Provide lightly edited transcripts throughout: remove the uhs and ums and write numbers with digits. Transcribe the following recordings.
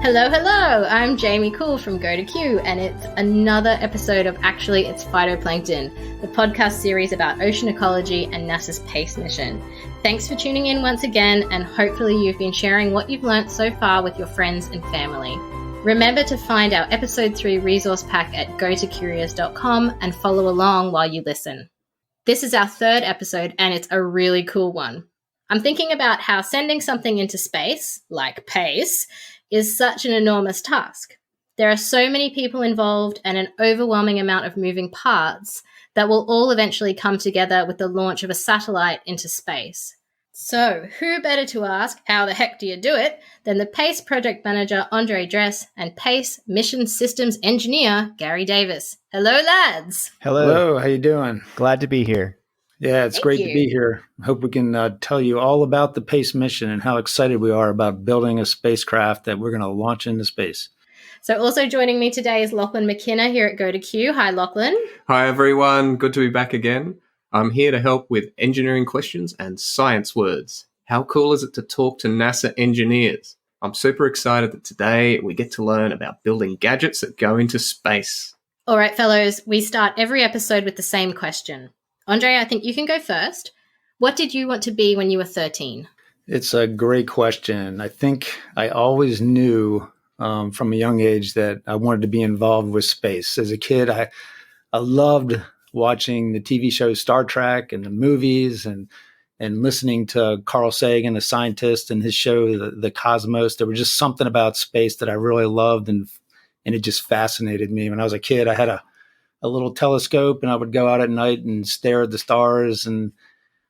Hello, hello! I'm Jamie Cool from Go to Q, and it's another episode of Actually It's Phytoplankton, the podcast series about ocean ecology and NASA's PACE mission. Thanks for tuning in once again, and hopefully you've been sharing what you've learnt so far with your friends and family. Remember to find our Episode 3 resource pack at gotocurious.com and follow along while you listen. This is our third episode, and it's a really cool one. I'm thinking about how sending something into space, like PACE, is such an enormous task. There are so many people involved and an overwhelming amount of moving parts that will all eventually come together with the launch of a satellite into space. So, who better to ask, how the heck do you do it, than the PACE project manager, Andre Dress, and PACE mission systems engineer, Gary Davis. Hello, lads. Hello, how you doing? Glad to be here. Yeah, it's great to be here. I hope we can tell you all about the PACE mission and how excited we are about building a spacecraft that we're going to launch into space. So also joining me today is Lachlan McKenna here at Go to Q. Hi, Lachlan. Hi, everyone. Good to be back again. I'm here to help with engineering questions and science words. How cool is it to talk to NASA engineers? I'm super excited that today we get to learn about building gadgets that go into space. All right, fellows, we start every episode with the same question. Andre, I think you can go first. What did you want to be when you were 13? It's a great question. I think I always knew from a young age that I wanted to be involved with space. As a kid, I loved watching the TV show Star Trek and the movies and listening to Carl Sagan, the scientist, and his show, The Cosmos. There was just something about space that I really loved, and it just fascinated me. When I was a kid, I had a little telescope, and I would go out at night and stare at the stars. And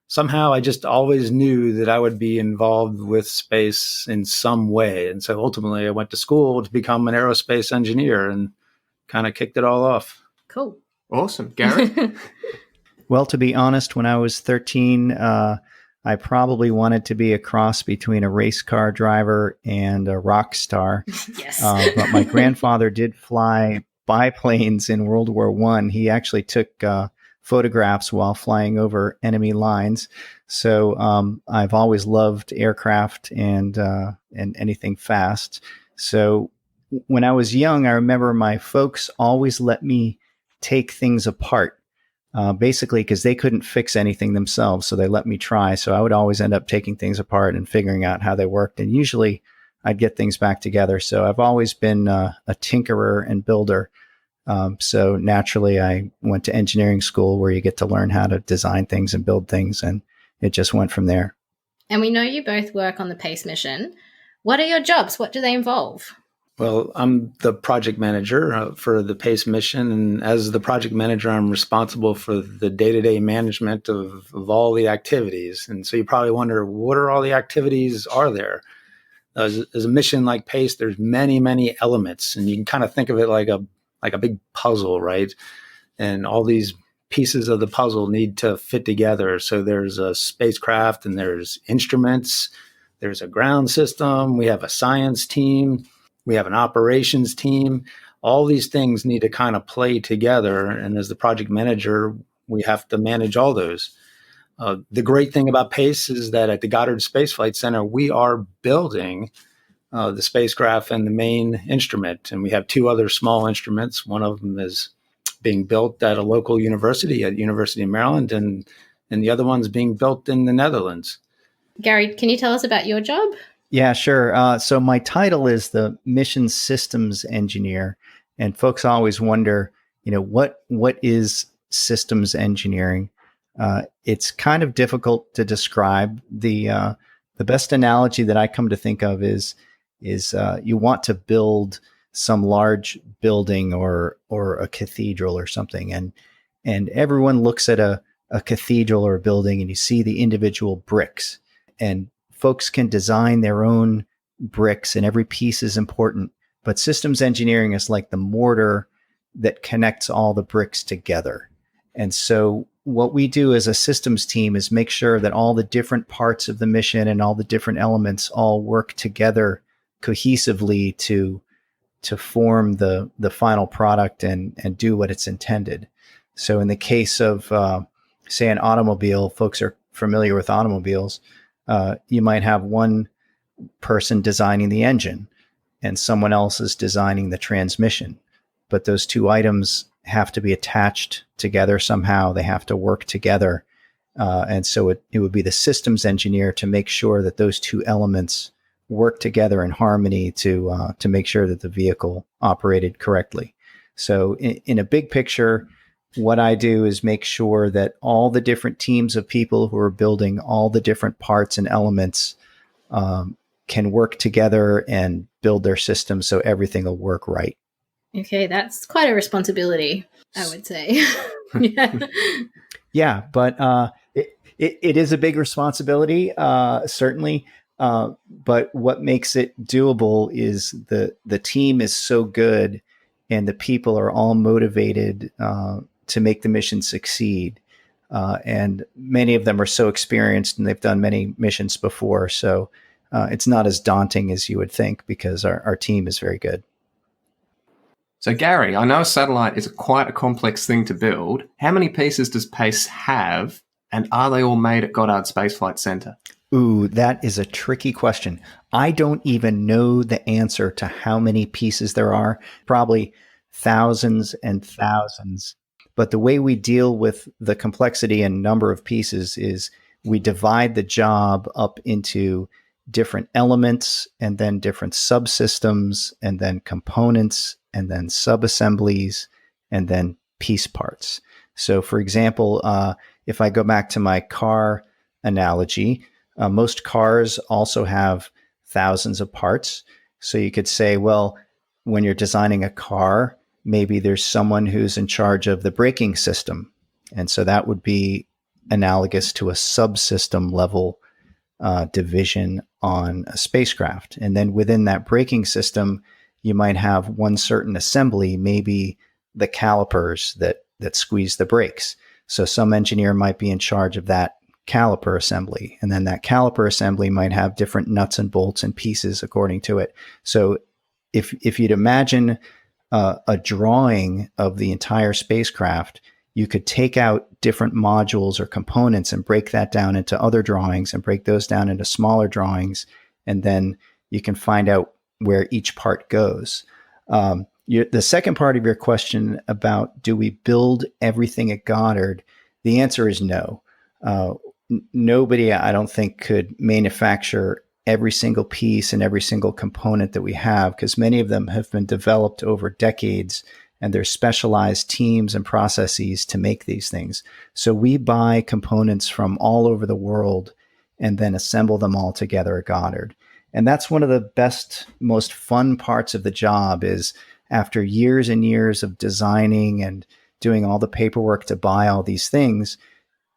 somehow I just always knew that I would be involved with space in some way. And so ultimately I went to school to become an aerospace engineer and kind of kicked it all off. Cool. Awesome. Gary? Well, to be honest, when I was 13, I probably wanted to be a cross between a race car driver and a rock star. Yes. But my grandfather did fly biplanes in World War I. He actually took photographs while flying over enemy lines. So I've always loved aircraft and anything fast. So when I was young, I remember my folks always let me take things apart, basically because they couldn't fix anything themselves. So they let me try. So I would always end up taking things apart and figuring out how they worked. And usually I'd get things back together. So I've always been a tinkerer and builder. So naturally, I went to engineering school where you get to learn how to design things and build things. And it just went from there. And we know you both work on the PACE mission. What are your jobs? What do they involve? Well, I'm the project manager for the PACE mission. And as the project manager, I'm responsible for the day-to-day management of all the activities. And so you probably wonder, what are all the activities are there? As a mission like PACE, there's many, many elements. And you can kind of think of it like a big puzzle, right? And all these pieces of the puzzle need to fit together. So there's a spacecraft and there's instruments, there's a ground system, we have a science team, we have an operations team. All these things need to kind of play together. And as the project manager, we have to manage all those. The great thing about PACE is that at the Goddard Space Flight Center, we are building the spacecraft and the main instrument. And we have two other small instruments. One of them is being built at a local university, at University of Maryland, and the other one's being built in the Netherlands. Gary, can you tell us about your job? Yeah, sure. So my title is the Mission Systems Engineer. And folks always wonder, what is systems engineering? It's kind of difficult to describe. The best analogy that I come to think of is you want to build some large building or a cathedral or something, and everyone looks at a cathedral or a building and you see the individual bricks, and folks can design their own bricks and every piece is important. But systems engineering is like the mortar that connects all the bricks together. And so what we do as a systems team is make sure that all the different parts of the mission and all the different elements all work together cohesively to form the final product and do what it's intended. So in the case of, say, an automobile, folks are familiar with automobiles. You might have one person designing the engine, and someone else is designing the transmission. But those two items have to be attached together somehow. They have to work together. And so it would be the systems engineer to make sure that those two elements work together in harmony to make sure that the vehicle operated correctly. So in a big picture, what I do is make sure that all the different teams of people who are building all the different parts and elements can work together and build their system so everything will work right. Okay, that's quite a responsibility, I would say. Yeah. Yeah, but it is a big responsibility, certainly. But what makes it doable is the team is so good and the people are all motivated to make the mission succeed. And many of them are so experienced and they've done many missions before. So it's not as daunting as you would think because our team is very good. So, Gary, I know a satellite is quite a complex thing to build. How many pieces does PACE have, and are they all made at Goddard Space Flight Center? Ooh, that is a tricky question. I don't even know the answer to how many pieces there are, probably thousands and thousands. But the way we deal with the complexity and number of pieces is we divide the job up into different elements and then different subsystems and then components and then subassemblies and then piece parts. So for example, if I go back to my car analogy, most cars also have thousands of parts. So you could say, well, when you're designing a car, maybe there's someone who's in charge of the braking system. And so that would be analogous to a subsystem level division on a spacecraft. And then within that braking system, you might have one certain assembly, maybe the calipers that squeeze the brakes. So some engineer might be in charge of that caliper assembly. And then that caliper assembly might have different nuts and bolts and pieces according to it. So if you'd imagine a drawing of the entire spacecraft, you could take out different modules or components and break that down into other drawings and break those down into smaller drawings. And then you can find out where each part goes. The second part of your question about do we build everything at Goddard, the answer is no. Nobody, I don't think, could manufacture every single piece and every single component that we have because many of them have been developed over decades and there's specialized teams and processes to make these things. So we buy components from all over the world and then assemble them all together at Goddard. And that's one of the best, most fun parts of the job is after years and years of designing and doing all the paperwork to buy all these things,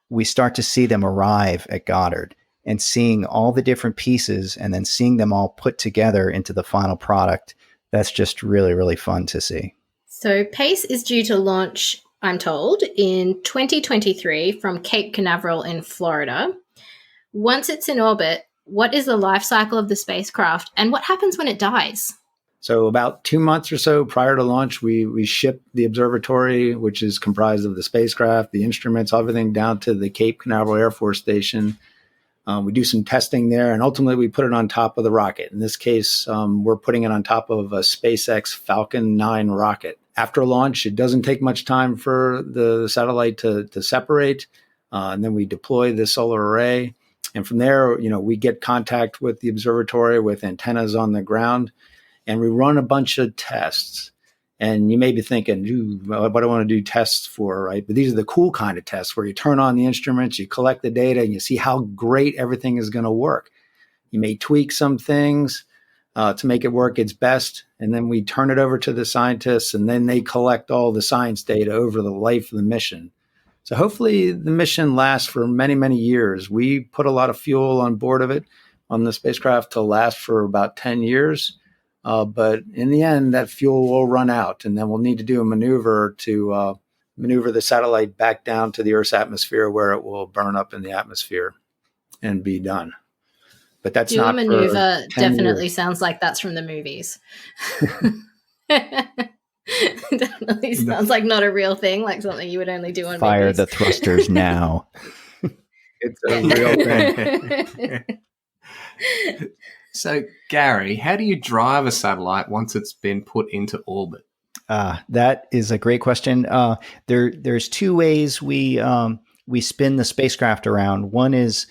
we start to see them arrive at Goddard and seeing all the different pieces and then seeing them all put together into the final product. That's just really, really fun to see. So PACE is due to launch, I'm told, in 2023 from Cape Canaveral in Florida. Once it's in orbit, what is the life cycle of the spacecraft and what happens when it dies? So about 2 months or so prior to launch, we ship the observatory, which is comprised of the spacecraft, the instruments, everything down to the Cape Canaveral Air Force Station. We do some testing there, and ultimately we put it on top of the rocket. In this case, we're putting it on top of a SpaceX Falcon 9 rocket. After launch, it doesn't take much time for the satellite to separate, and then we deploy the solar array. And from there, we get contact with the observatory with antennas on the ground, and we run a bunch of tests. And you may be thinking, what do I want to do tests for, right? But these are the cool kind of tests where you turn on the instruments, you collect the data, and you see how great everything is going to work. You may tweak some things to make it work its best, and then we turn it over to the scientists, and then they collect all the science data over the life of the mission. So hopefully the mission lasts for many, many years. We put a lot of fuel on board of it on the spacecraft to last for about 10 years. But in the end, that fuel will run out, and then we'll need to do a maneuver to maneuver the satellite back down to the Earth's atmosphere where it will burn up in the atmosphere and be done. But that's not a maneuver. Definitely years. Sounds like that's from the movies. Definitely sounds like not a real thing, like something you would only do on Fire movies. the thrusters now. It's a real thing. So, Gary, how do you drive a satellite once it's been put into orbit? That is a great question. There's two ways we spin the spacecraft around. One is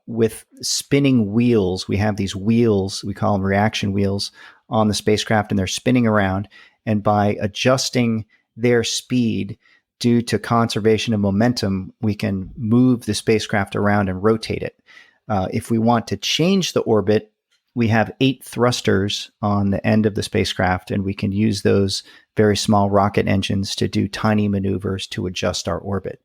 with spinning wheels. We have these wheels, we call them reaction wheels, on the spacecraft, and they're spinning around. And by adjusting their speed due to conservation of momentum, we can move the spacecraft around and rotate it. If we want to change the orbit, we have 8 thrusters on the end of the spacecraft, and we can use those very small rocket engines to do tiny maneuvers to adjust our orbit.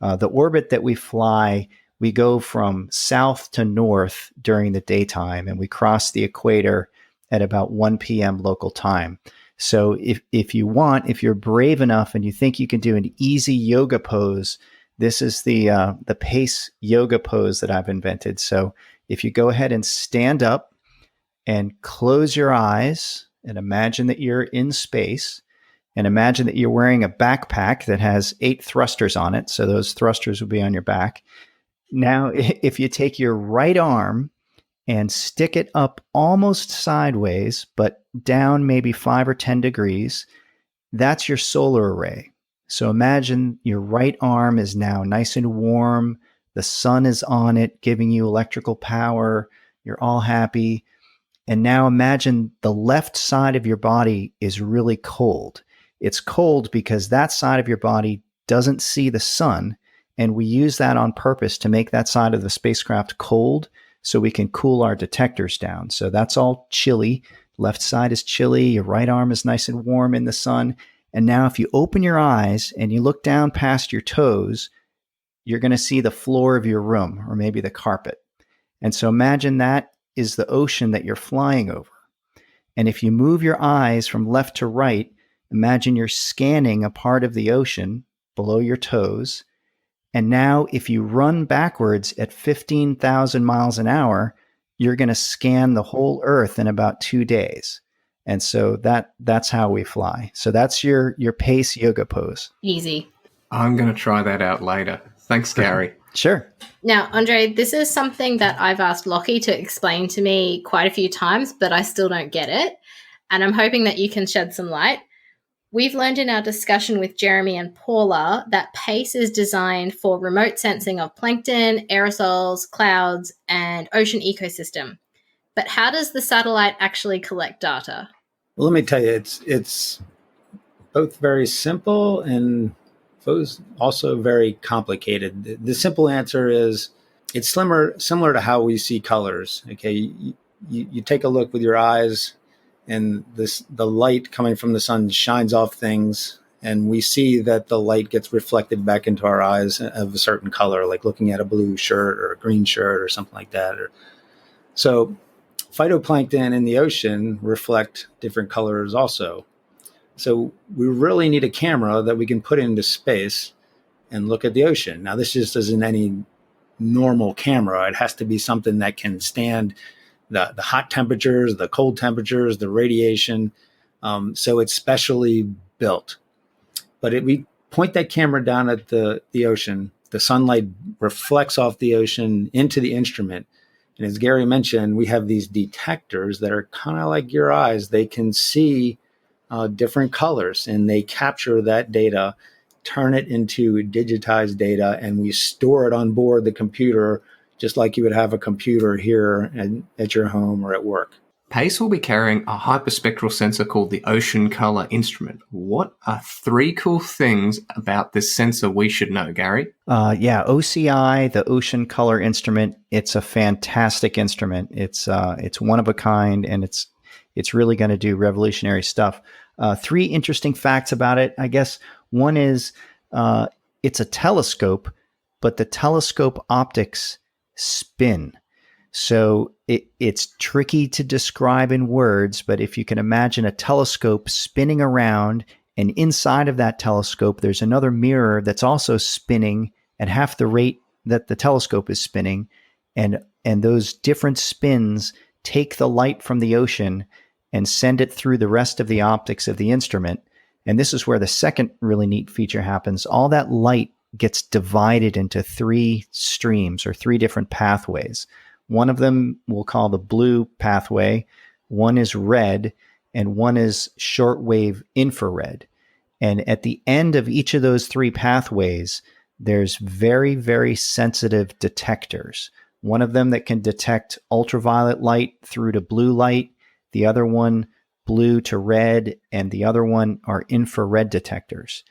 The orbit that we fly, we go from south to north during the daytime, and we cross the equator at about 1 p.m. local time. So if you're brave enough and you think you can do an easy yoga pose, this is the PACE yoga pose that I've invented. So if you go ahead and stand up and close your eyes and imagine that you're in space, and imagine that you're wearing a backpack that has 8 thrusters on it. So those thrusters will be on your back. Now, if you take your right arm and stick it up almost sideways, but down maybe 5 or 10 degrees, that's your solar array. So imagine your right arm is now nice and warm. The sun is on it, giving you electrical power. You're all happy. And now imagine the left side of your body is really cold. It's cold because that side of your body doesn't see the sun. And we use that on purpose to make that side of the spacecraft cold so we can cool our detectors down. So that's all chilly. Left side is chilly. Your right arm is nice and warm in the sun. And now if you open your eyes and you look down past your toes, you're going to see the floor of your room or maybe the carpet. And so imagine that is the ocean that you're flying over. And if you move your eyes from left to right, imagine you're scanning a part of the ocean below your toes. And now if you run backwards at 15,000 miles an hour, you're going to scan the whole Earth in about 2 days. And so that's how we fly. So that's your PACE yoga pose. Easy. I'm going to try that out later. Thanks, Gary. Sure. Now, Andre, this is something that I've asked Lockie to explain to me quite a few times, but I still don't get it. And I'm hoping that you can shed some light. We've learned in our discussion with Jeremy and Paula that PACE is designed for remote sensing of plankton, aerosols, clouds, and ocean ecosystem. But how does the satellite actually collect data? Well, let me tell you, it's both very simple and also very complicated. The simple answer is it's similar to how we see colors. Okay, you take a look with your eyes, and the light coming from the sun shines off things, and we see that the light gets reflected back into our eyes of a certain color, like looking at a blue shirt or a green shirt or something like that. So phytoplankton in the ocean reflect different colors also. So we really need a camera that we can put into space and look at the ocean. Now, this just isn't any normal camera. It has to be something that can stand the hot temperatures, the cold temperatures, the radiation. So it's specially built. But we point that camera down at the ocean. The sunlight reflects off the ocean into the instrument. And as Gary mentioned, we have these detectors that are kind of like your eyes. They can see different colors, and they capture that data, turn it into digitized data, and we store it on board the computer, just like you would have a computer here at your home or at work. PACE will be carrying a hyperspectral sensor called the Ocean Color Instrument. What are 3 cool things about this sensor we should know, Gary? OCI, the Ocean Color Instrument, it's a fantastic instrument. It's one of a kind, and it's really going to do revolutionary stuff. 3 interesting facts about it. I guess one is it's a telescope, but the telescope optics spin. So it's tricky to describe in words, but if you can imagine a telescope spinning around, and inside of that telescope, there's another mirror that's also spinning at half the rate that the telescope is spinning. And those different spins take the light from the ocean and send it through the rest of the optics of the instrument. And this is where the second really neat feature happens. All that light gets divided into 3 streams or 3 different pathways. One of them we'll call the blue pathway, one is red, and one is shortwave infrared. And at the end of each of those three pathways, there's very, very sensitive detectors. One of them that can detect ultraviolet light through to blue light, the other one blue to red, and the other one are infrared detectors.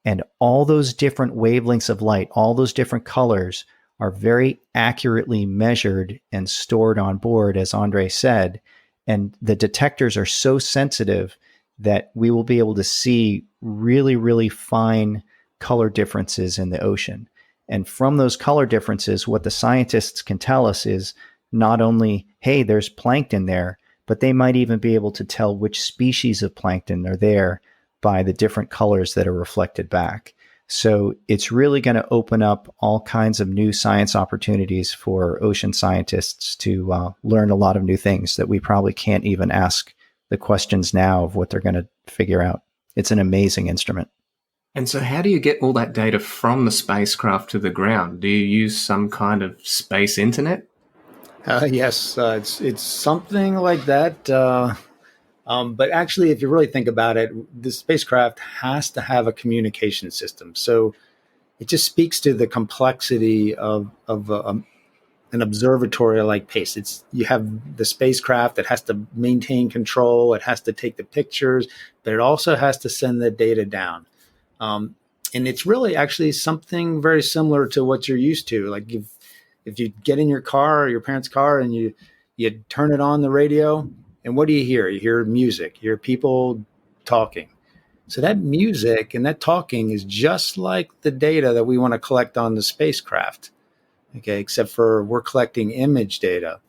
And all those different wavelengths of light, all those different colors are very accurately measured and stored on board, as Andre said. And the detectors are so sensitive that we will be able to see really, really fine color differences in the ocean. And from those color differences, what the scientists can tell us is not only, hey, there's plankton there, but they might even be able to tell which species of plankton are there by the different colors that are reflected back. So it's really going to open up all kinds of new science opportunities for ocean scientists to learn a lot of new things that we probably can't even ask the questions now of what they're going to figure out. It's an amazing instrument. And so how do you get all that data from the spacecraft to the ground? Do you use some kind of space internet? Yes, it's something like that. But actually, if you really think about it, the spacecraft has to have a communication system. So it just speaks to the complexity of an observatory like PACE. You have the spacecraft that has to maintain control. It has to take the pictures, but it also has to send the data down. And it's really actually something very similar to what you're used to. Like if you get in your car or your parents' car and you turn it on the radio, and what do you hear? You hear music, you hear people talking. So that music and that talking is just like the data that we want to collect on the spacecraft. Okay, except for we're collecting image data.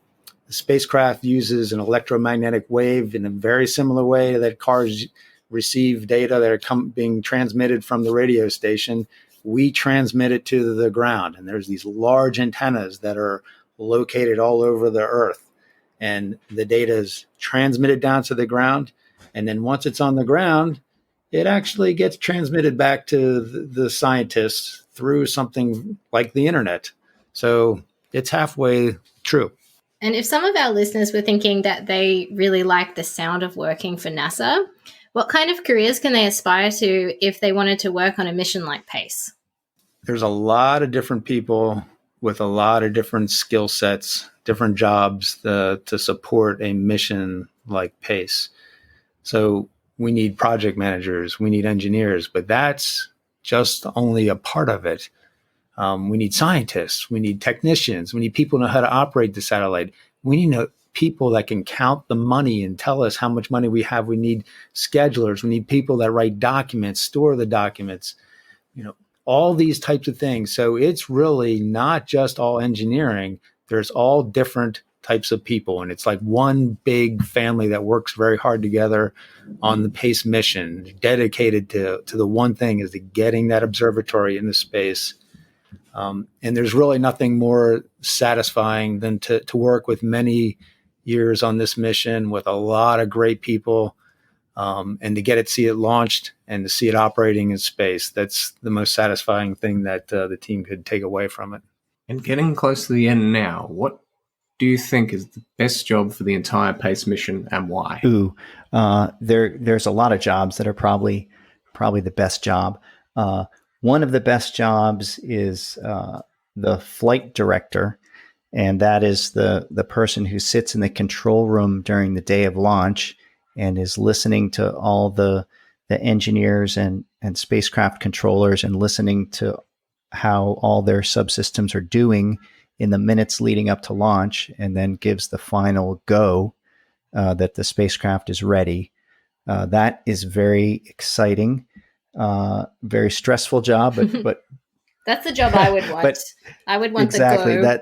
The spacecraft uses an electromagnetic wave in a very similar way that cars receive data that are being transmitted from the radio station. We transmit it to the ground, and there's these large antennas that are located all over the Earth, and the data is transmitted down to the ground, and then once it's on the ground, it actually gets transmitted back to the scientists through something like the internet. So it's halfway true. And if some of our listeners were thinking that they really like the sound of working for NASA, what kind of careers can they aspire to if they wanted to work on a mission like PACE? There's a lot of different people with a lot of different skill sets, different jobs to support a mission like PACE. So we need project managers, we need engineers, but that's just only a part of it. We need scientists, we need technicians, we need people who know how to operate the satellite. We need people that can count the money and tell us how much money we have. We need schedulers, we need people that write documents, store the documents, all these types of things. So it's really not just all engineering. There's all different types of people. And it's like one big family that works very hard together on the PACE mission, dedicated to the one thing is to getting that observatory into space. And there's really nothing more satisfying than to work with many years on this mission with a lot of great people, and to see it launched and to see it operating in space. That's the most satisfying thing that the team could take away from it. And getting close to the end now, what do you think is the best job for the entire PACE mission and why? There's a lot of jobs that are probably the best job. One of the best jobs is the flight director, and that is the person who sits in the control room during the day of launch and is listening to all the engineers and spacecraft controllers and listening to how all their subsystems are doing in the minutes leading up to launch, and then gives the final go that the spacecraft is ready. That is very exciting, very stressful job, but that's the job I would want. I would want exactly the go.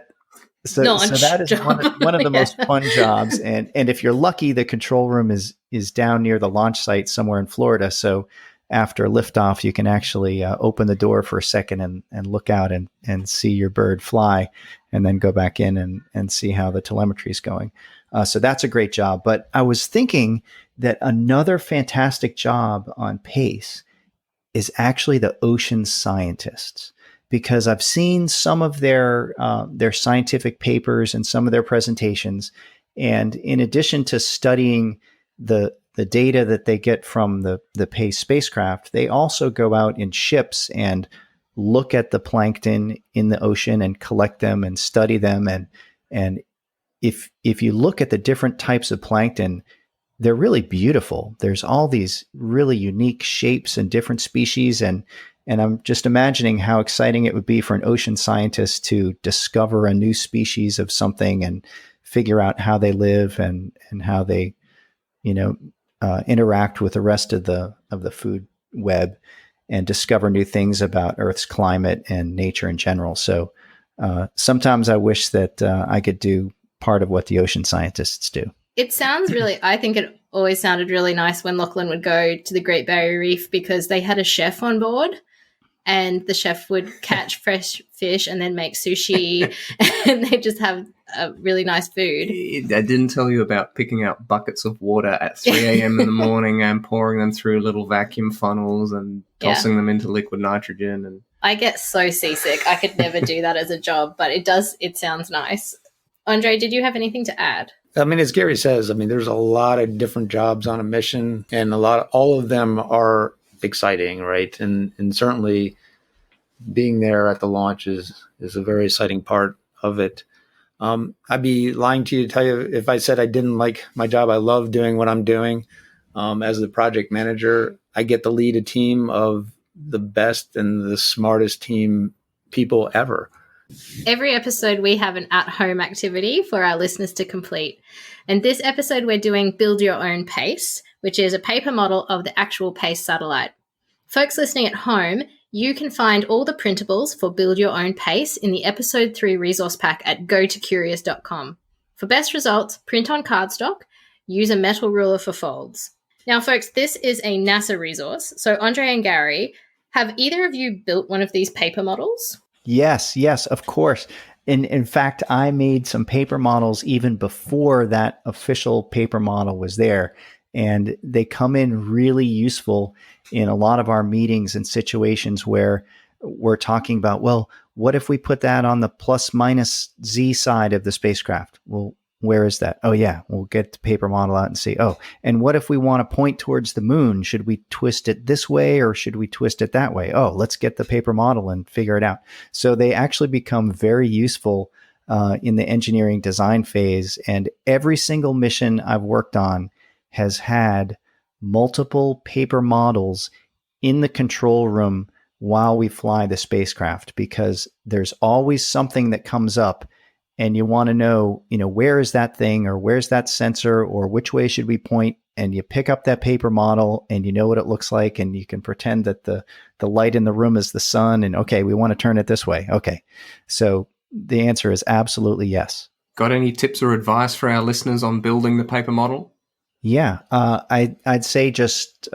So that is one of the most fun jobs. And if you're lucky, the control room is down near the launch site somewhere in Florida. So after liftoff, you can actually open the door for a second and look out and see your bird fly, and then go back in and see how the telemetry is going. So that's a great job. But I was thinking that another fantastic job on PACE is actually the ocean scientists. because I've seen some of their scientific papers and some of their presentations. And in addition to studying the data that they get from the PACE spacecraft, they also go out in ships and look at the plankton in the ocean and collect them and study them. And if you look at the different types of plankton, they're really beautiful. There's all these really unique shapes and different species. And I'm just imagining how exciting it would be for an ocean scientist to discover a new species of something and figure out how they live and how they, interact with the rest of the food web and discover new things about Earth's climate and nature in general. So sometimes I wish that I could do part of what the ocean scientists do. It sounds really, I think it always sounded really nice when Lachlan would go to the Great Barrier Reef because they had a chef on board and the chef would catch fresh fish and then make sushi and they just have a really nice food. I didn't tell you about picking out buckets of water at 3 a.m. in the morning and pouring them through little vacuum funnels and tossing them into liquid nitrogen. And I get so seasick. I could never do that as a job, but it sounds nice. Andre, did you have anything to add? I mean, as Gary says, there's a lot of different jobs on a mission and all of them are exciting, right? And certainly being there at the launch is a very exciting part of it. I'd be lying to you to tell you if I said I didn't like my job. I love doing what I'm doing. As the project manager, I get to lead a team of the best and the smartest team people ever. Every episode, we have an at-home activity for our listeners to complete. And this episode, we're doing Build Your Own PACE, which is a paper model of the actual PACE satellite. Folks listening at home, you can find all the printables for Build Your Own PACE in the Episode 3 resource pack at gotocurious.com. For best results, print on cardstock, use a metal ruler for folds. Now, folks, this is a NASA resource. So, Andre and Gary, have either of you built one of these paper models? Yes, of course. In fact, I made some paper models even before that official paper model was there. And they come in really useful in a lot of our meetings and situations where we're talking about, well, what if we put that on the plus minus Z side of the spacecraft? Well, where is that? Oh, yeah, we'll get the paper model out and see. Oh, and what if we want to point towards the moon? Should we twist it this way or should we twist it that way? Oh, let's get the paper model and figure it out. So they actually become very useful in the engineering design phase. And every single mission I've worked on has had multiple paper models in the control room while we fly the spacecraft, because there's always something that comes up and you want to know, where is that thing or where's that sensor or which way should we point? And you pick up that paper model and you know what it looks like and you can pretend that the light in the room is the sun and okay, we want to turn it this way. Okay. So the answer is absolutely yes. Got any tips or advice for our listeners on building the paper model? Yeah, I'd say just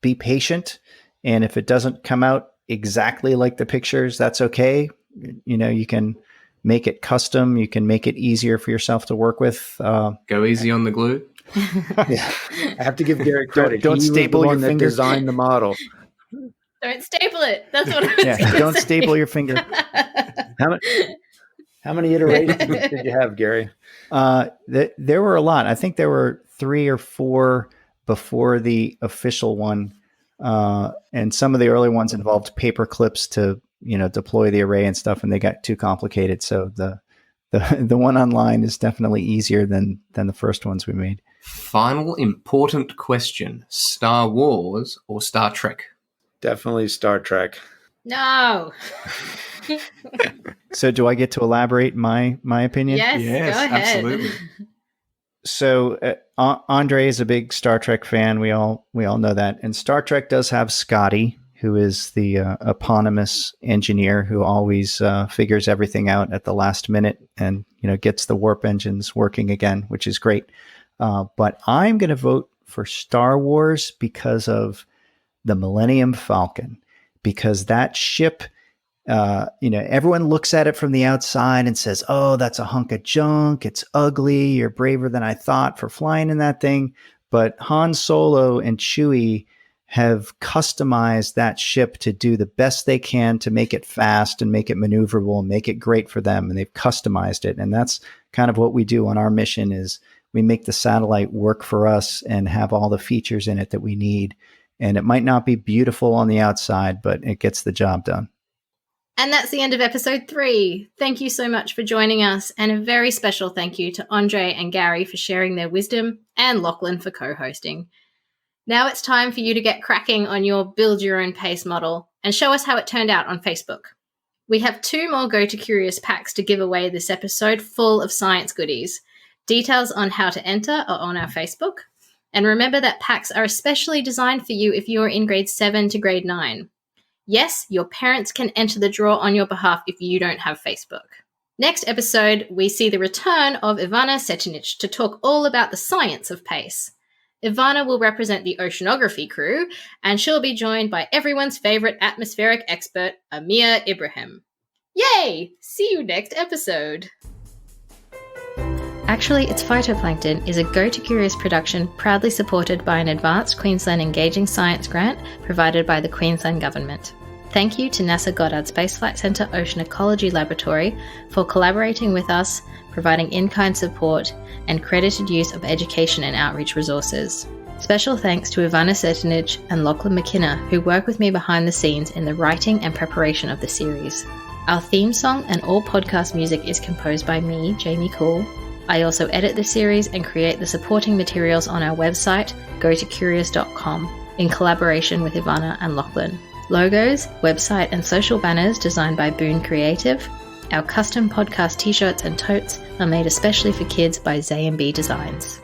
be patient. And if it doesn't come out exactly like the pictures, that's okay. You can make it custom. You can make it easier for yourself to work with. Go easy on the glue. Yeah. I have to give Gary credit. Don't staple your finger. That designed the model. Don't staple it. That's what I was going don't to say. staple your finger. How many iterations did you have, Gary? There were a lot. I think there were 3 or 4 before the official one. And some of the early ones involved paper clips to, deploy the array and stuff, and they got too complicated. So the one online is definitely easier than the first ones we made. Final important question: Star Wars or Star Trek? Definitely Star Trek. No. So do I get to elaborate my opinion? Yes, go ahead. Absolutely. So Andre is a big Star Trek fan. We all know that. And Star Trek does have Scotty, who is the eponymous engineer who always figures everything out at the last minute and gets the warp engines working again, which is great. But I'm going to vote for Star Wars because of the Millennium Falcon, because that ship, everyone looks at it from the outside and says, oh, that's a hunk of junk. It's ugly. You're braver than I thought for flying in that thing. But Han Solo and Chewie have customized that ship to do the best they can to make it fast and make it maneuverable and make it great for them. And they've customized it. And that's kind of what we do on our mission is we make the satellite work for us and have all the features in it that we need. And it might not be beautiful on the outside, but it gets the job done. And that's the end of episode 3. Thank you so much for joining us. And a very special thank you to Andre and Gary for sharing their wisdom and Lachlan for co-hosting. Now it's time for you to get cracking on your build your own PACE model and show us how it turned out on Facebook. We have 2 more Go to Curious packs to give away this episode full of science goodies. Details on how to enter are on our Facebook. And remember that packs are especially designed for you if you are in grade 7 to grade 9. Yes, your parents can enter the draw on your behalf if you don't have Facebook. Next episode, we see the return of Ivana Setinic to talk all about the science of PACE. Ivana will represent the oceanography crew, and she'll be joined by everyone's favourite atmospheric expert, Amir Ibrahim. Yay! See you next episode! Actually, It's Phytoplankton is a Go to Curious production proudly supported by an Advanced Queensland Engaging Science grant provided by the Queensland Government. Thank you to NASA Goddard Space Flight Centre Ocean Ecology Laboratory for collaborating with us, providing in-kind support, and credited use of education and outreach resources. Special thanks to Ivana Sertinich and Lachlan McKenna, who work with me behind the scenes in the writing and preparation of the series. Our theme song and all podcast music is composed by me, Jamie Cool. I also edit the series and create the supporting materials on our website, gotocurious.com, in collaboration with Ivana and Lachlan. Logos, website and social banners designed by Boone Creative. Our custom podcast t-shirts and totes are made especially for kids by Z&B Designs.